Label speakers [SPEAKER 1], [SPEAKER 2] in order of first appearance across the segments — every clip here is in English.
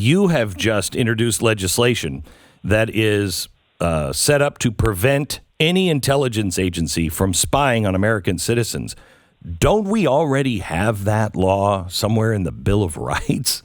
[SPEAKER 1] you have just introduced legislation that is set up to prevent any intelligence agency from spying on American citizens. Don't we already have that law somewhere in the Bill of Rights?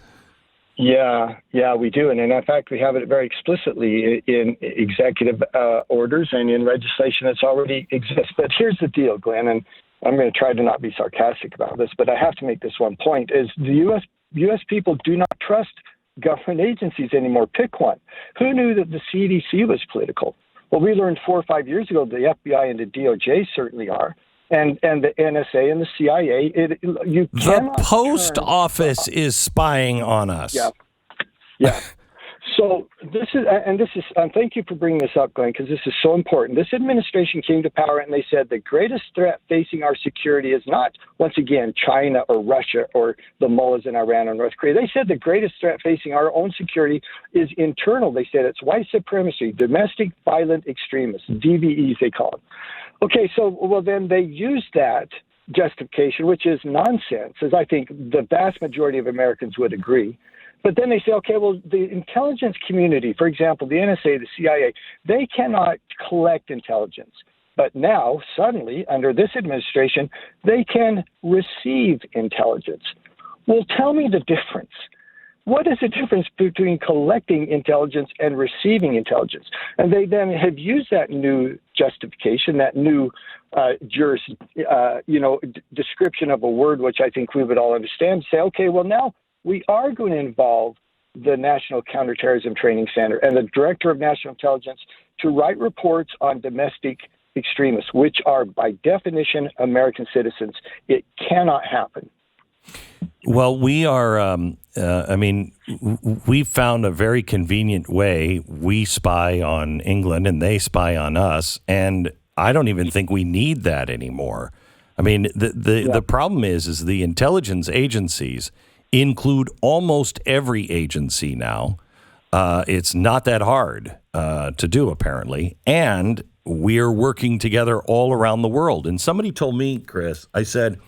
[SPEAKER 2] Yeah, we do. And in fact, we have it very explicitly in executive orders and in legislation that's already exists. But here's the deal, Glenn, and I'm going to try to not be sarcastic about this, but I have to make this one point, is the U.S. people do not trust government agencies anymore. Pick one. Who knew that the CDC was political? Well, we learned 4 or 5 years ago the FBI and the DOJ certainly are. And the NSA and the CIA,
[SPEAKER 1] the post office is spying on us.
[SPEAKER 2] Yeah. So thank you for bringing this up, Glenn, because this is so important. This administration came to power and they said the greatest threat facing our security is not, once again, China or Russia or the mullahs in Iran or North Korea. They said the greatest threat facing our own security is internal. They said it's white supremacy, domestic violent extremists, DVEs they call them. Okay, so then they use that justification, which is nonsense, as I think the vast majority of Americans would agree. But then they say, okay, well, the intelligence community, for example, the NSA, the CIA, they cannot collect intelligence. But now, suddenly, under this administration, they can receive intelligence. Well, tell me the difference. What is the difference between collecting intelligence and receiving intelligence? And they then have used that new justification, that new description of a word, which I think we would all understand, say, okay, well, now we are going to involve the National Counterterrorism Training Center and the Director of National Intelligence to write reports on domestic extremists, which are, by definition, American citizens. It cannot happen.
[SPEAKER 1] Well, we are, we found a very convenient way. We spy on England and they spy on us. And I don't even think we need that anymore. I mean, the problem is the intelligence agencies include almost every agency now. It's not that hard to do, apparently. And we're working together all around the world. And somebody told me, Chris, I said,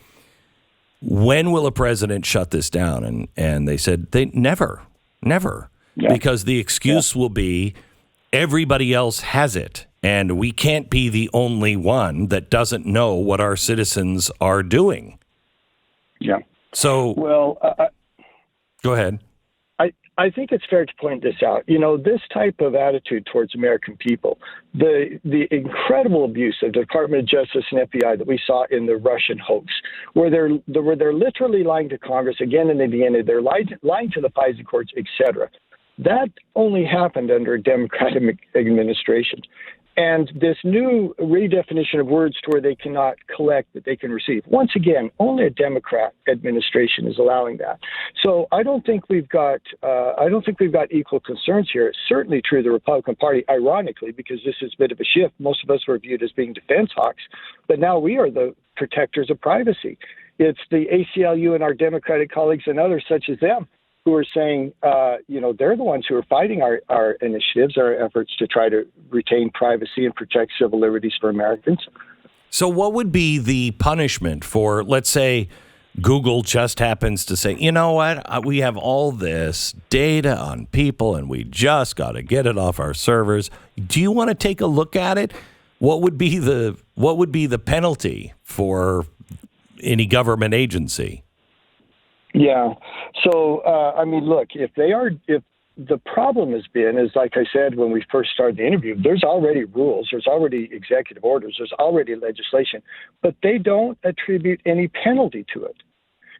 [SPEAKER 1] when will a president shut this down? And they said, they never. Yeah. Because the excuse will be everybody else has it. And we can't be the only one that doesn't know what our citizens are doing.
[SPEAKER 2] Yeah.
[SPEAKER 1] So,
[SPEAKER 2] well,
[SPEAKER 1] go ahead.
[SPEAKER 2] I think it's fair to point this out. You know, this type of attitude towards American people, the incredible abuse of the Department of Justice and FBI that we saw in the Russian hoax, where they're literally lying to Congress again and again, they're lying to the FISA courts, etc. That only happened under a Democratic administration. And this new redefinition of words to where they cannot collect, but they can receive. Once again, only a Democrat administration is allowing that. So I don't think we've got equal concerns here. It's certainly true of the Republican Party, ironically, because this is a bit of a shift. Most of us were viewed as being defense hawks, but now we are the protectors of privacy. It's the ACLU and our Democratic colleagues and others such as them who are saying, they're the ones who are fighting our initiatives, our efforts to try to retain privacy and protect civil liberties for Americans.
[SPEAKER 1] So what would be the punishment for, let's say, Google just happens to say, you know what, we have all this data on people and we just got to get it off our servers. Do you want to take a look at it? What would be the penalty for any government agency?
[SPEAKER 2] Yeah. So, look, if the problem has been, is like I said when we first started the interview, there's already rules, there's already executive orders, there's already legislation, but they don't attribute any penalty to it.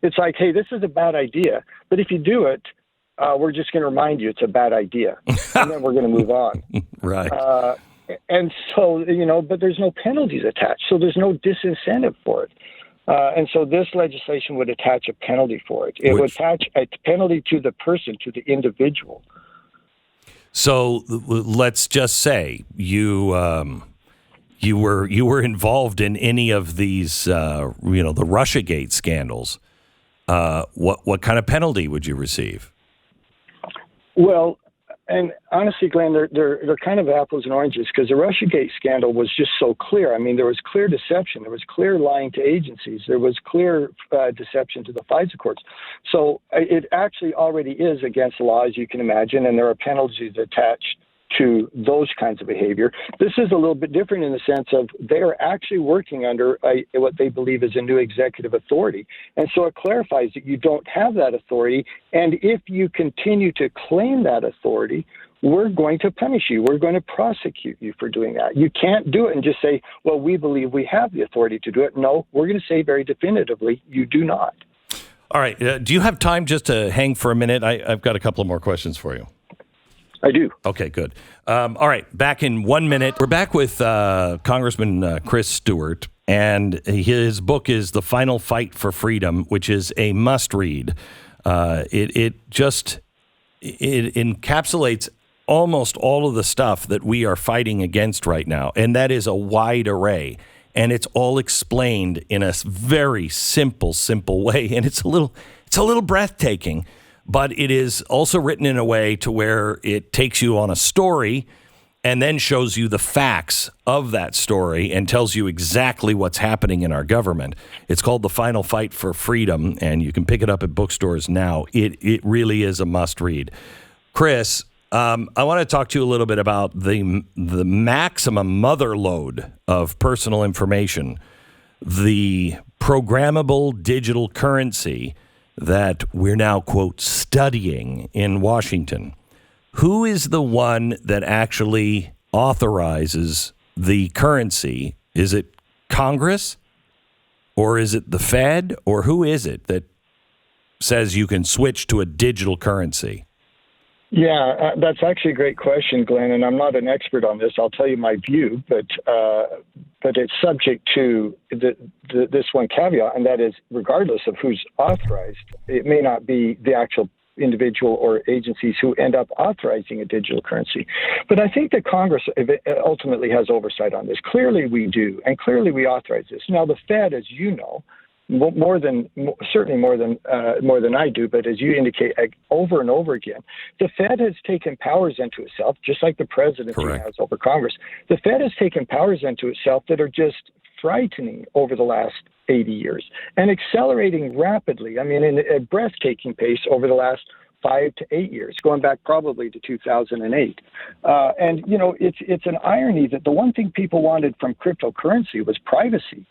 [SPEAKER 2] It's like, hey, this is a bad idea, but if you do it, we're just going to remind you it's a bad idea, and then we're going to move on.
[SPEAKER 1] Right.
[SPEAKER 2] And so, but there's no penalties attached, so there's no disincentive for it. And so this legislation would attach a penalty for it. It would attach a penalty to the person, to the individual.
[SPEAKER 1] So let's just say you were involved in any of these, the Russiagate scandals. What kind of penalty would you receive?
[SPEAKER 2] Well, And honestly, Glenn, they're kind of apples and oranges, because the Russiagate scandal was just so clear. I mean, there was clear deception. There was clear lying to agencies. There was clear deception to the FISA courts. So it actually already is against the law, as you can imagine, and there are penalties attached to those kinds of behavior. This is a little bit different in the sense of they are actually working under what they believe is a new executive authority. And so it clarifies that you don't have that authority. And if you continue to claim that authority, we're going to punish you. We're going to prosecute you for doing that. You can't do it and just say, well, we believe we have the authority to do it. No, we're going to say very definitively, you do not.
[SPEAKER 1] All right. Do you have time just to hang for a minute? I've got a couple of more questions for you.
[SPEAKER 2] I do.
[SPEAKER 1] Okay, good. All right, back in 1 minute. We're back with Congressman Chris Stewart, and his book is The Final Fight for Freedom, which is a must-read. It encapsulates almost all of the stuff that we are fighting against right now, and that is a wide array. And it's all explained in a very simple way, and it's a little breathtaking. But it is also written in a way to where it takes you on a story and then shows you the facts of that story and tells you exactly what's happening in our government. It's called The Final Fight for Freedom, and you can pick it up at bookstores now. It really is a must-read. Chris, I want to talk to you a little bit about the maximum mother load of personal information, the programmable digital currency that we're now, quote, studying in Washington. Who is the one that actually authorizes the currency? Is it Congress, or is it the Fed, or who is it that says you can switch to a digital currency?
[SPEAKER 2] Yeah, that's actually a great question, Glenn, and I'm not an expert on this. I'll tell you my view, but it's subject to this one caveat, and that is, regardless of who's authorized, it may not be the actual individual or agencies who end up authorizing a digital currency. But I think that Congress ultimately has oversight on this. Clearly we do, and clearly we authorize this. Now, the Fed, as you know, certainly more than I do, but as you indicate over and over again, the Fed has taken powers into itself, just like the presidency has over Congress. The Fed has taken powers into itself that are just frightening over the last 80 years and accelerating rapidly. I mean, in a breathtaking pace over the last 5 to 8 years, going back probably to 2008. And, you know, it's an irony that the one thing people wanted from cryptocurrency was privacy.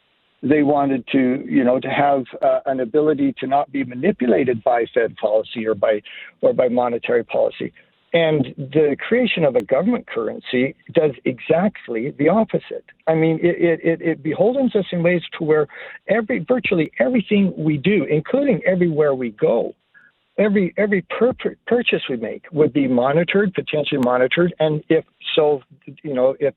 [SPEAKER 2] They wanted to have an ability to not be manipulated by Fed policy or by monetary policy. And the creation of a government currency does exactly the opposite. I mean, it beholdens us in ways to where virtually everything we do, including everywhere we go, every purchase we make would be monitored, potentially monitored, and if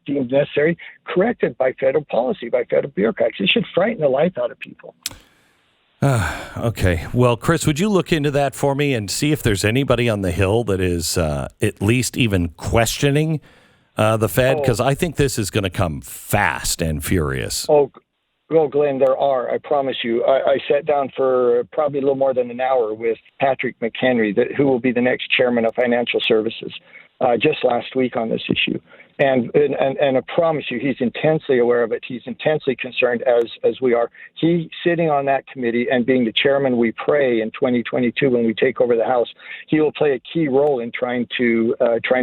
[SPEAKER 2] deemed necessary, corrected by federal policy, by federal bureaucrats. It should frighten the life out of people.
[SPEAKER 1] Okay. Well, Chris, would you look into that for me and see if there's anybody on the Hill that is at least even questioning the Fed? Because I think this is going to come fast and furious.
[SPEAKER 2] Well, Glenn, there are. I promise you. I sat down for probably a little more than an hour with Patrick McHenry, who will be the next chairman of Financial Services, just last week on this issue. And I promise you, he's intensely aware of it. He's intensely concerned, as we are. He sitting on that committee and being the chairman, we pray in 2022 when we take over the House, he will play a key role in trying to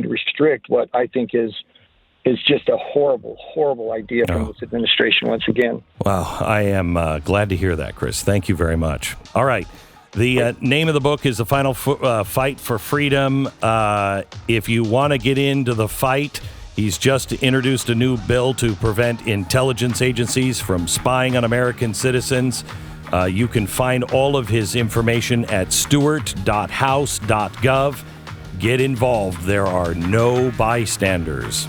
[SPEAKER 2] restrict what I think is just a horrible, horrible idea from this administration once again.
[SPEAKER 1] Wow, I am glad to hear that, Chris. Thank you very much. All right. The name of the book is The Final Fight for Freedom. If you want to get into the fight, he's just introduced a new bill to prevent intelligence agencies from spying on American citizens. You can find all of his information at stewart.house.gov. Get involved. There are no bystanders.